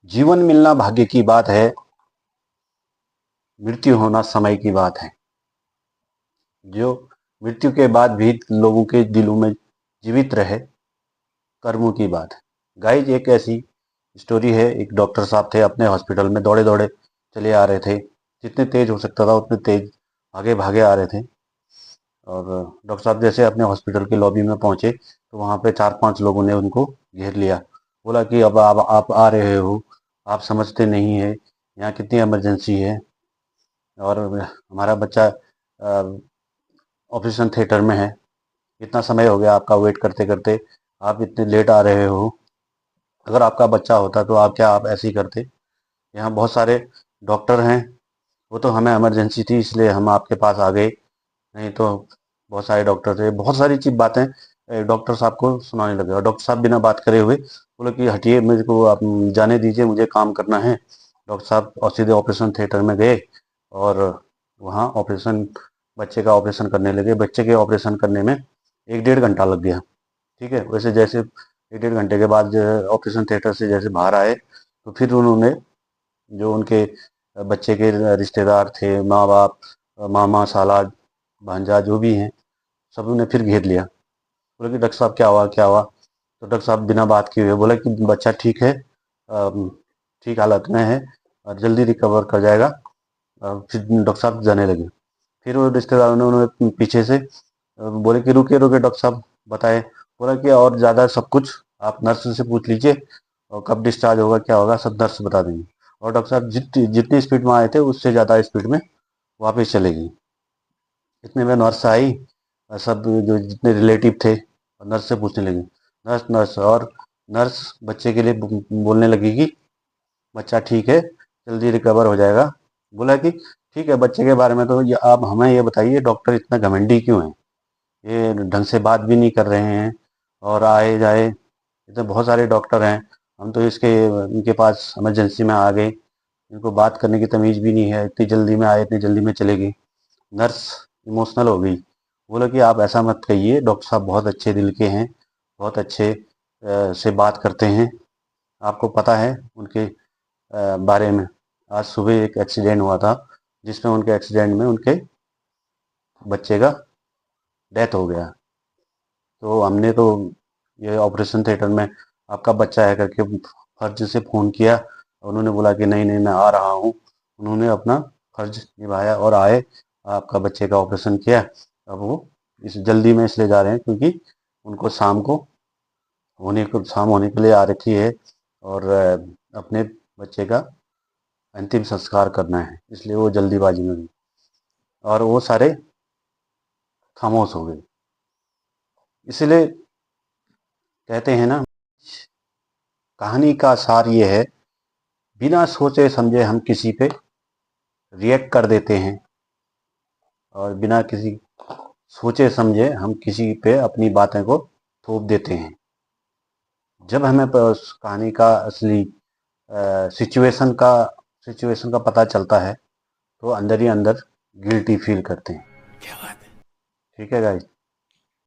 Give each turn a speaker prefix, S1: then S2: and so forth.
S1: जीवन मिलना भाग्य की बात है, मृत्यु होना समय की बात है। जो मृत्यु के बाद भी लोगों के दिलों में जीवित रहे, कर्मों की बात है। गाइज एक ऐसी स्टोरी है, एक डॉक्टर साहब थे, अपने हॉस्पिटल में दौड़े दौड़े चले आ रहे थे, जितने तेज हो सकता था उतने तेज भागे भागे आ रहे थे। और डॉक्टर साहब जैसे अपने हॉस्पिटल के लॉबी में पहुंचे तो वहां पे 4-5 लोगों ने उनको घेर लिया। बोला कि अब आप आ रहे हो, आप समझते नहीं है यहाँ कितनी इमरजेंसी है, और हमारा बच्चा ऑपरेशन थिएटर में है, इतना समय हो गया आपका वेट करते करते, आप इतने लेट आ रहे हो। अगर आपका बच्चा होता तो आप ऐसे ही करते। यहाँ बहुत सारे डॉक्टर हैं, वो तो हमें इमरजेंसी थी इसलिए हम आपके पास आ गए, नहीं तो बहुत सारे डॉक्टर थे। बहुत सारी चीज बातें डॉक्टर साहब को सुनाने लगे, और डॉक्टर साहब बिना बात करे हुए बोले कि हटिए, मेरे को आप जाने दीजिए, मुझे काम करना है। डॉक्टर साहब और सीधे ऑपरेशन थिएटर में गए, और वहाँ ऑपरेशन, बच्चे का ऑपरेशन करने लगे। बच्चे के ऑपरेशन करने में 1-1.5 घंटा लग गया। ठीक है, वैसे जैसे 1-1.5 घंटे के बाद जो है ऑपरेशन थिएटर से जैसे बाहर आए, तो फिर उन्होंने जो उनके बच्चे के रिश्तेदार थे, माँ बाप, मामा साला भांजा जो भी हैं, सब ने फिर घेर लिया। बोले कि डॉक्टर साहब क्या हुआ क्या हुआ। तो डॉक्टर साहब बिना बात किए हुए बोले कि बच्चा ठीक है, ठीक हालत में है, और जल्दी रिकवर कर जाएगा। फिर डॉक्टर साहब जाने लगे। फिर वो रिश्तेदारों ने उन्हें पीछे से बोले कि रुके रुके डॉक्टर साहब बताए। बोला कि और ज़्यादा सब कुछ आप नर्स से पूछ लीजिए, और कब डिस्चार्ज होगा क्या होगा सब नर्स बता देंगे। और डॉक्टर साहब जितनी स्पीड में आए थे उससे ज़्यादा स्पीड में वापस चले गई। इतने में नर्स आई, और सब जो जितने रिलेटिव थे नर्स से पूछने लगे, नर्स नर्स, और नर्स बच्चे के लिए बोलने लगी कि बच्चा ठीक है, जल्दी रिकवर हो जाएगा। बोला कि ठीक है, बच्चे के बारे में तो ये आप हमें ये बताइए, डॉक्टर इतना घमंडी क्यों है, ये ढंग से बात भी नहीं कर रहे हैं, और आए जाए, इतने बहुत सारे डॉक्टर हैं, हम तो इनके पास इमरजेंसी में आ गए, इनको बात करने की तमीज़ भी नहीं है, इतनी जल्दी में आए इतनी जल्दी में चले गए। नर्स इमोशनल हो गई। बोला कि आप ऐसा मत कहिए, डॉक्टर साहब बहुत अच्छे दिल के हैं, बहुत अच्छे से बात करते हैं, आपको पता है उनके बारे में। आज सुबह एक एक्सीडेंट हुआ था, जिसमें उनके एक्सीडेंट में उनके बच्चे का डेथ हो गया। तो हमने तो ये ऑपरेशन थिएटर में आपका बच्चा है करके फर्ज से फ़ोन किया, उन्होंने बोला कि नहीं नहीं मैं आ रहा हूँ। उन्होंने अपना फर्ज निभाया और आए, आपका बच्चे का ऑपरेशन किया। अब वो इस जल्दी में इसलिए जा रहे हैं क्योंकि उनको शाम होने के लिए आ रखी है, और अपने बच्चे का अंतिम संस्कार करना है, इसलिए वो जल्दीबाजी में गए, और वो सारे खामोश हो गए। इसलिए कहते हैं ना, कहानी का सार ये है, बिना सोचे समझे हम किसी पे रिएक्ट कर देते हैं, और बिना किसी सोचे समझे हम किसी पे अपनी बातें को थोप देते हैं। जब हमें उस कहानी का असली सिचुएशन का पता चलता है, तो अंदर ही अंदर गिल्टी फील करते हैं। ठीक है गाइस।